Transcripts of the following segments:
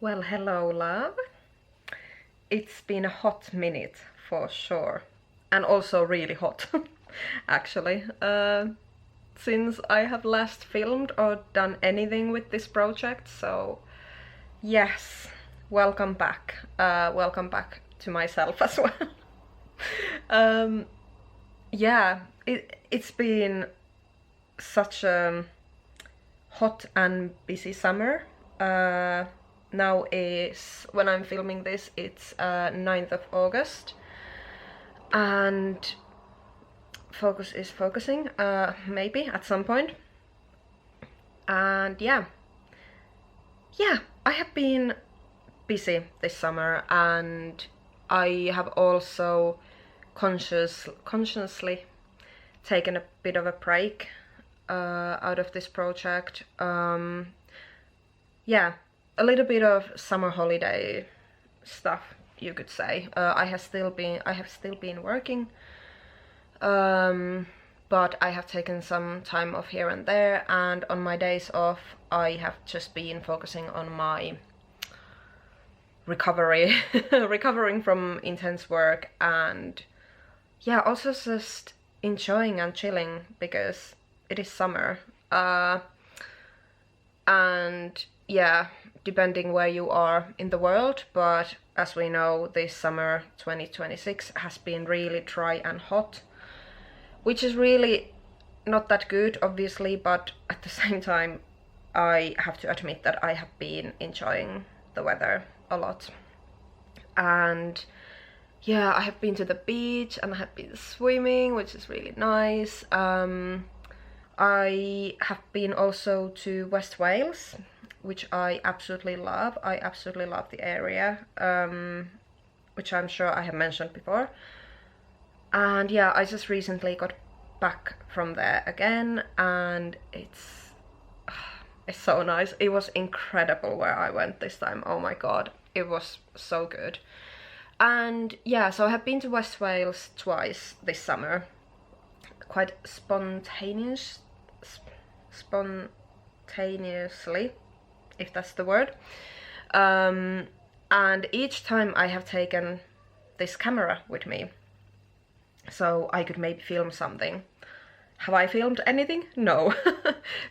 Well, hello, love. It's been a hot minute for sure, and also really hot, actually. Since I have last filmed or done anything with this project, so yes, welcome back. Welcome back to myself as well. um, yeah, it's been such a hot and busy summer. Now is when I'm filming this, it's 9th of August, and focus is focusing, maybe at some point. And yeah, I have been busy this summer, and I have also consciously taken a bit of a break out of this project. Yeah, a little bit of summer holiday stuff, you could say. I have still been working, but I have taken some time off here and there, and on my days off I have just been focusing on my recovery, recovering from intense work, and yeah, also just enjoying and chilling because it is summer. And yeah, depending where you are in the world, but as we know, this summer 2026 has been really dry and hot, which is really not that good, obviously, but at the same time, I have to admit that I have been enjoying the weather a lot. And yeah, I have been to the beach and I have been swimming, which is really nice. I have been also to West Wales, which I absolutely love. I absolutely love the area, which I'm sure I have mentioned before. And yeah, I just recently got back from there again, and it's so nice. It was incredible where I went this time. Oh my god, it was so good. And yeah, so I have been to West Wales twice this summer, quite spontaneously, if that's the word. And each time I have taken this camera with me, so I could maybe film something. Have I filmed anything? No,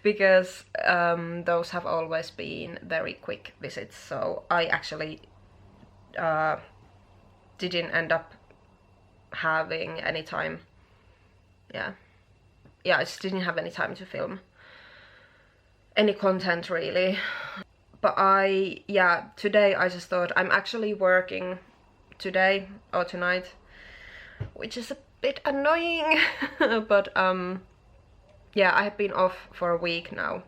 because those have always been very quick visits, so I actually didn't end up having any time. Yeah, I just didn't have any time to film any content really. But today I just thought I'm actually working today or tonight, which is a bit annoying. But yeah, I have been off for a week now,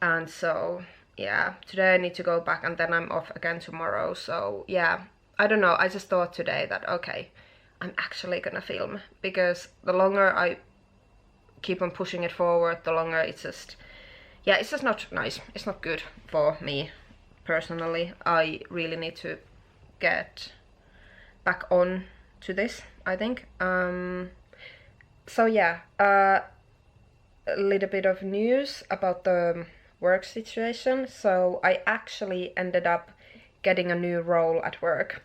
and so yeah, today I need to go back and then I'm off again tomorrow. So yeah, I don't know, I just thought today that okay, I'm actually gonna film, because the longer I keep on pushing it forward, the longer it's just not nice. It's not good for me personally. I really need to get back on to this, I think. So yeah, a little bit of news about the work situation. So I actually ended up getting a new role at work.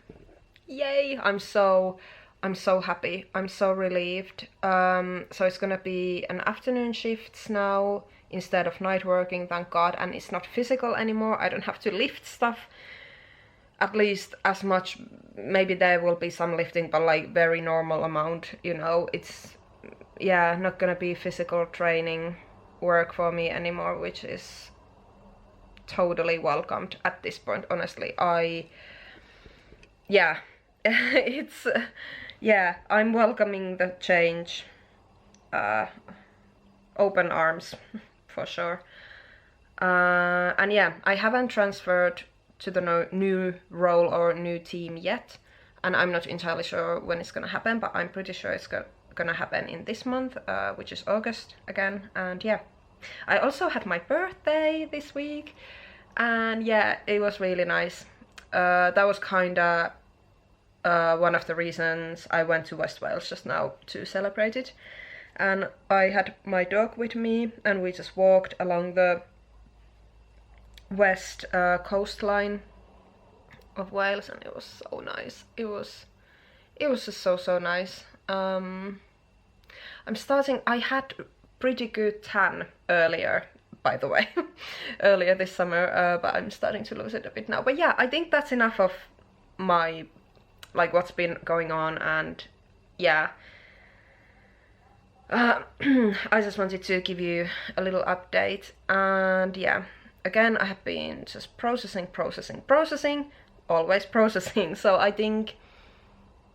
Yay! I'm so happy. I'm so relieved. So it's gonna be an afternoon shifts now instead of night working, thank God, and it's not physical anymore. I don't have to lift stuff, at least as much. Maybe there will be some lifting, but like very normal amount, you know. It's not gonna be physical training work for me anymore, which is totally welcomed at this point, honestly. It's I'm welcoming the change, open arms for sure. And yeah, I haven't transferred to the new role or new team yet, and I'm not entirely sure when it's gonna happen, but I'm pretty sure it's gonna happen in this month, which is August again. And yeah, I also had my birthday this week, and yeah, it was really nice. That was kinda one of the reasons I went to West Wales just now, to celebrate it. And I had my dog with me, and we just walked along the west coastline of Wales, and it was so nice. It was just so nice. I had pretty good tan earlier, by the way, earlier this summer, but I'm starting to lose it a bit now. But yeah, I think that's enough of my, like, what's been going on, and yeah. I just wanted to give you a little update, and yeah, again, I have been just processing, always processing, so I think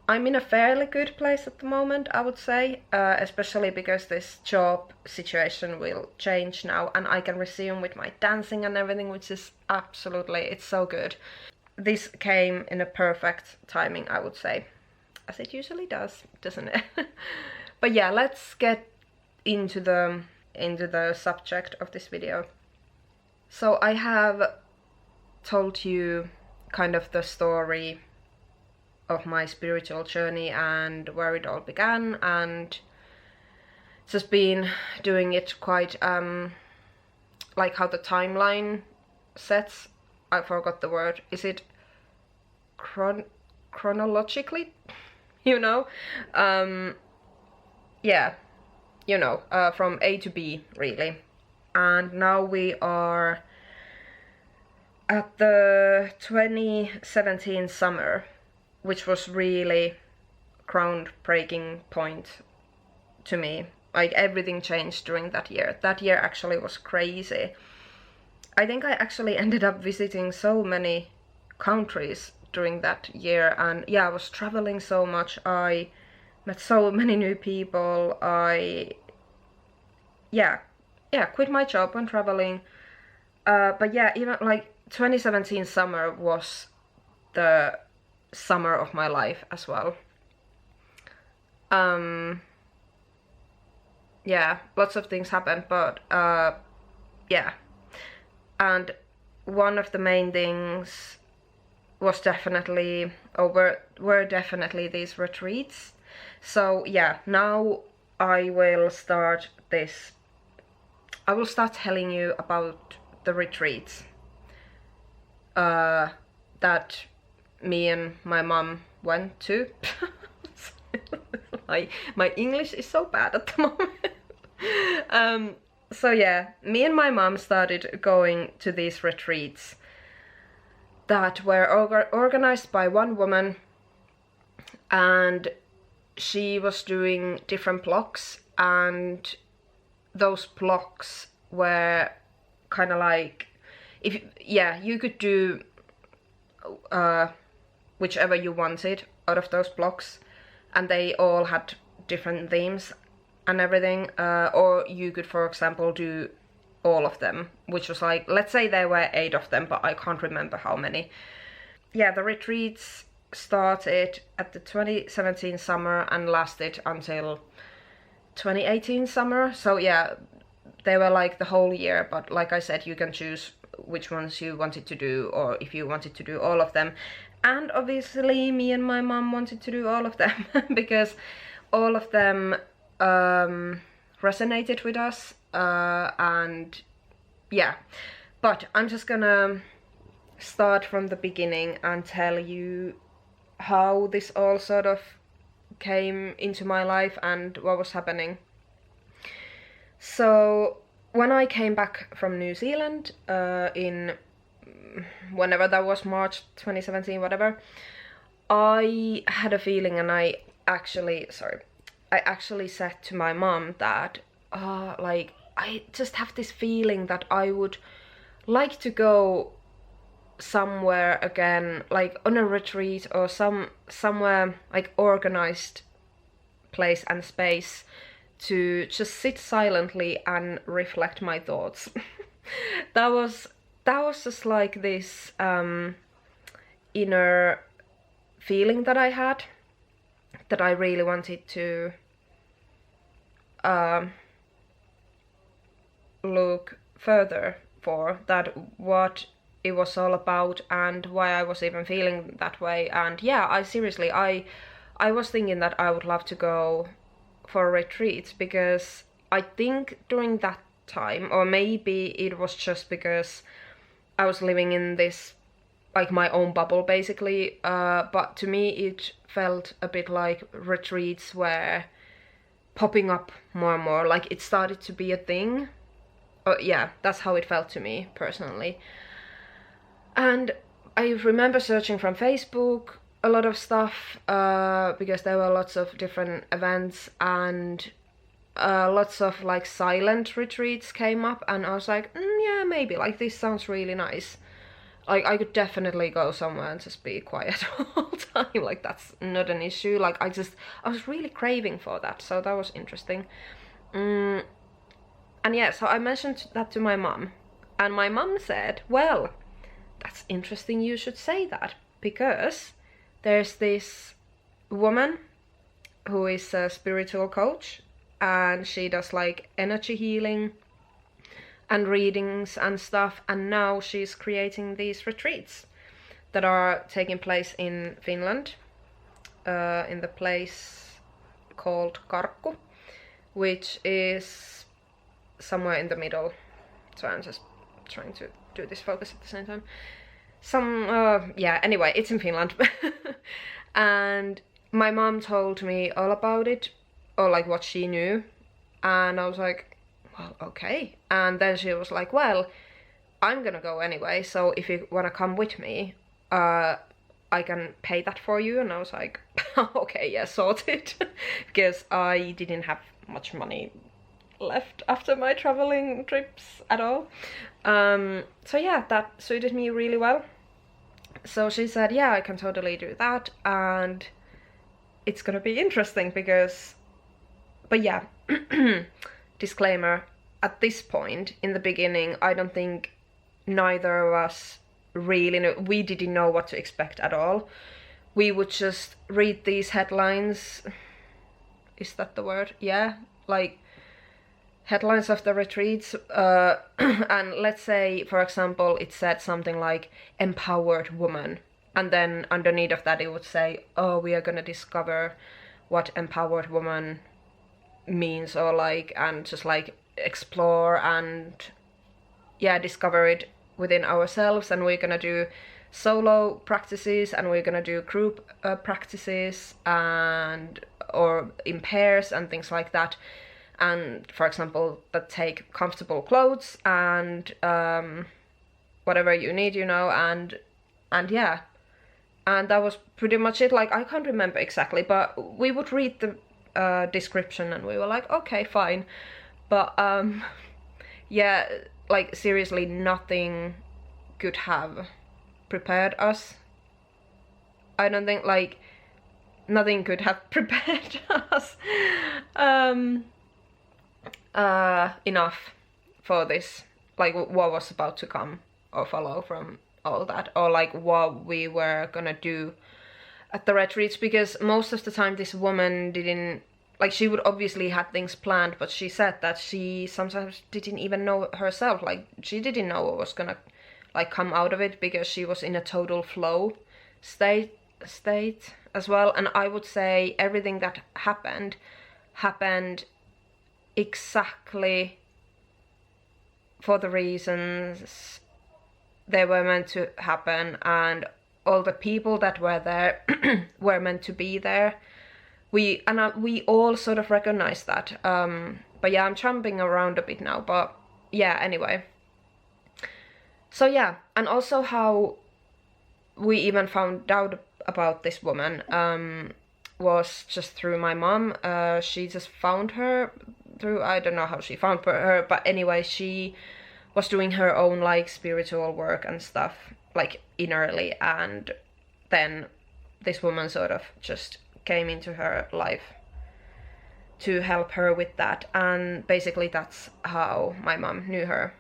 I'm in a fairly good place at the moment, I would say, especially because this job situation will change now and I can resume with my dancing and everything, which is absolutely, it's so good. This came in a perfect timing, I would say, as it usually does, doesn't it? But yeah, let's get into the subject of this video. So I have told you kind of the story of my spiritual journey and where it all began, and just been doing it quite like how the timeline sets. I forgot the word. Is it chronologically? You know? Yeah, you know, from A to B, really. And now we are at the 2017 summer, which was really groundbreaking point to me. Like, everything changed during that year. That year actually was crazy. I think I actually ended up visiting so many countries during that year, and yeah, I was traveling so much. I met so many new people. I quit my job when traveling. But yeah, even like 2017 summer was the summer of my life as well. Yeah, lots of things happened, but yeah. And one of the main things was definitely, or were definitely these retreats. So yeah, now I will start telling you about the retreats that me and my mom went to. my English is so bad at the moment. So yeah, me and my mom started going to these retreats that were organized by one woman, and she was doing different blocks, and those blocks were kind of like, you could do whichever you wanted out of those blocks, and they all had different themes and everything, or you could, for example, do all of them, which was like, let's say there were 8 of them, but I can't remember how many. Yeah, the retreats started at the 2017 summer and lasted until 2018 summer. So yeah, they were like the whole year, but like I said, you can choose which ones you wanted to do, or if you wanted to do all of them. And obviously me and my mom wanted to do all of them because all of them resonated with us, and yeah. But I'm just gonna start from the beginning and tell you how this all sort of came into my life and what was happening. So when I came back from New Zealand in whenever that was, March 2017, whatever, I had a feeling, and I actually said to my mom that like, I just have this feeling that I would like to go somewhere again, like on a retreat or somewhere like organized place and space, to just sit silently and reflect my thoughts. that was just like this inner feeling that I had, that I really wanted to look further for, that what it was all about and why I was even feeling that way. And yeah, I was thinking that I would love to go for a retreat, because I think during that time, or maybe it was just because I was living in this, like, my own bubble basically, but to me it felt a bit like retreats were popping up more and more, like it started to be a thing. Yeah, that's how it felt to me personally. And I remember searching from Facebook a lot of stuff, because there were lots of different events, and lots of like silent retreats came up, and I was like, yeah, maybe, like this sounds really nice. Like I could definitely go somewhere and just be quiet all the time, like that's not an issue. Like I was really craving for that, so that was interesting. And yeah, so I mentioned that to my mom, and my mom said, well, that's interesting you should say that, because there's this woman who is a spiritual coach, and she does like energy healing and readings and stuff, and now she's creating these retreats that are taking place in Finland, in the place called Karkku, which is somewhere in the middle. So I'm just trying to do this focus at the same time. Yeah, anyway, it's in Finland. And my mom told me all about it, or like what she knew, and I was like, well, okay. And then she was like, well, I'm gonna go anyway, so if you wanna come with me, I can pay that for you. And I was like, okay, yeah, sorted. Because I didn't have much money left after my traveling trips at all. So yeah, that suited me really well. So she said, yeah, I can totally do that, and it's gonna be interesting because, but yeah, disclaimer, at this point in the beginning, I don't think neither of us really know, we didn't know what to expect at all. We would just read these headlines, is that the word? Yeah, like headlines of the retreats, and let's say, for example, it said something like empowered woman, and then underneath of that it would say, oh, we are gonna discover what empowered woman means, or like, and just like explore and yeah, discover it within ourselves, and we're gonna do solo practices, and we're gonna do group practices, and or in pairs and things like that. And for example, that take comfortable clothes and whatever you need, you know, and yeah, and that was pretty much it. Like I can't remember exactly, but we would read the description and we were like, okay, fine. But yeah, like seriously, nothing could have prepared us. I don't think, like, nothing could have prepared us enough for this, like what was about to come or follow from all that, or like what we were gonna do at the retreats. Because most of the time this woman didn't, like, she would obviously had things planned, but she said that she sometimes didn't even know herself, like she didn't know what was gonna like come out of it, because she was in a total flow state as well. And I would say everything that happened exactly for the reasons they were meant to happen, and all the people that were there were meant to be there. We all sort of recognize that. But yeah, I'm jumping around a bit now, but yeah, anyway. So yeah, and also how we even found out about this woman was just through my mom. She just found her through, I don't know how she found her, but anyway, she was doing her own like spiritual work and stuff, like innerly, and then this woman sort of just came into her life to help her with that, and basically that's how my mom knew her.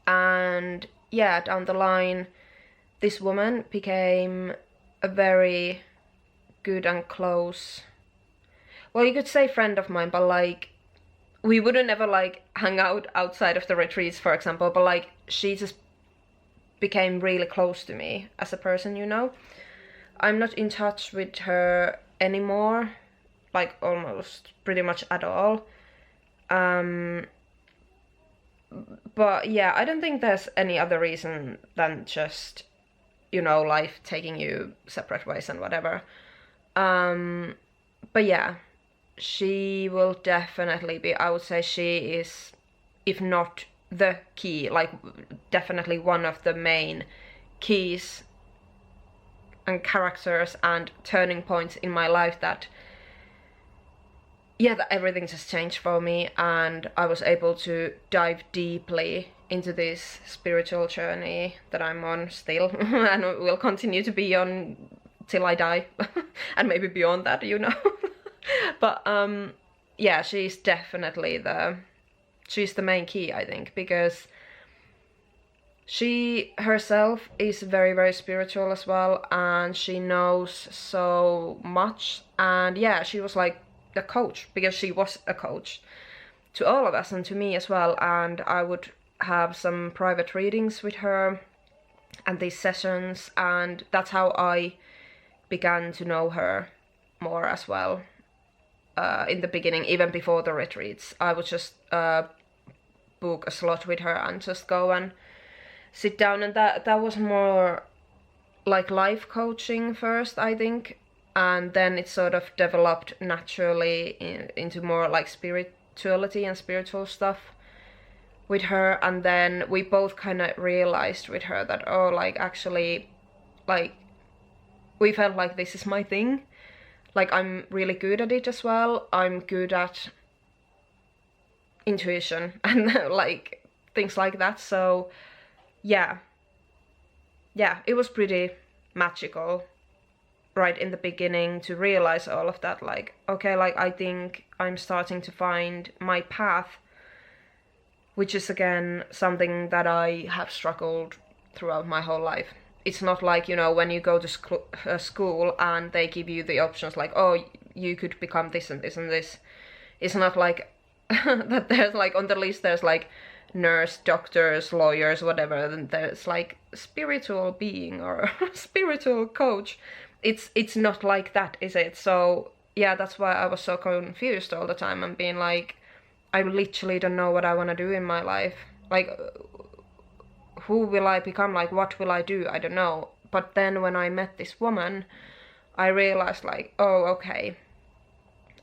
And yeah, down the line, this woman became a very good and close, well, you could say friend of mine, but like we wouldn't ever like hang out outside of the retreats, for example, but like she just became really close to me as a person, you know. I'm not in touch with her anymore, like almost pretty much at all. but yeah, I don't think there's any other reason than just, you know, life taking you separate ways and whatever. But yeah, she will definitely be, I would say she is, if not the key, like definitely one of the main keys and characters and turning points in my life that, yeah, that everything just changed for me, and I was able to dive deeply into this spiritual journey that I'm on still and will continue to be on till I die and maybe beyond that, you know. But yeah, she's definitely she's the main key, I think, because she herself is very, very spiritual as well, and she knows so much. And yeah, she was like a coach, because she was a coach to all of us and to me as well. And I would have some private readings with her and these sessions, and that's how I began to know her more as well. In the beginning, even before the retreats, I would just book a slot with her and just go and sit down, and that was more like life coaching first, I think, and then it sort of developed naturally into more like spirituality and spiritual stuff with her. And then we both kind of realized with her that, oh, like actually, like we felt like this is my thing, like I'm really good at it as well. I'm good at intuition and like things like that. So yeah, it was pretty magical right in the beginning to realize all of that. Like, okay, like I think I'm starting to find my path, which is again something that I have struggled throughout my whole life. It's not like, you know, when you go to school and they give you the options like, oh, you could become this and this and this. It's not like that there's like on the list there's like nurse, doctors, lawyers, whatever, then there's like spiritual being or spiritual coach. It's not like that, is it? So yeah, that's why I was so confused all the time and being like, I literally don't know what I want to do in my life. Like, who will I become? Like, what will I do? I don't know. But then when I met this woman, I realized like, oh, okay,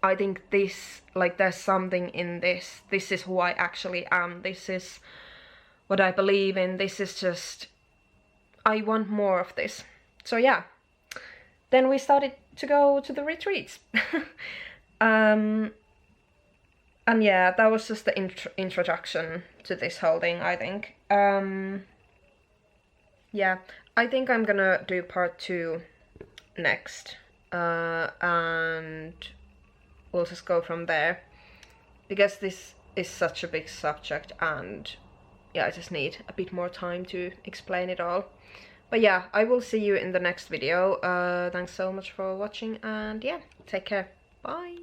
I think this, like, there's something in this. This is who I actually am. This is what I believe in. This is just, I want more of this. So yeah, then we started to go to the retreats. And yeah, that was just the introduction to this whole thing, I think. Yeah, I think I'm gonna do part 2 next. And we'll just go from there, because this is such a big subject, and yeah, I just need a bit more time to explain it all. But yeah, I will see you in the next video. Thanks so much for watching, and yeah, take care. Bye!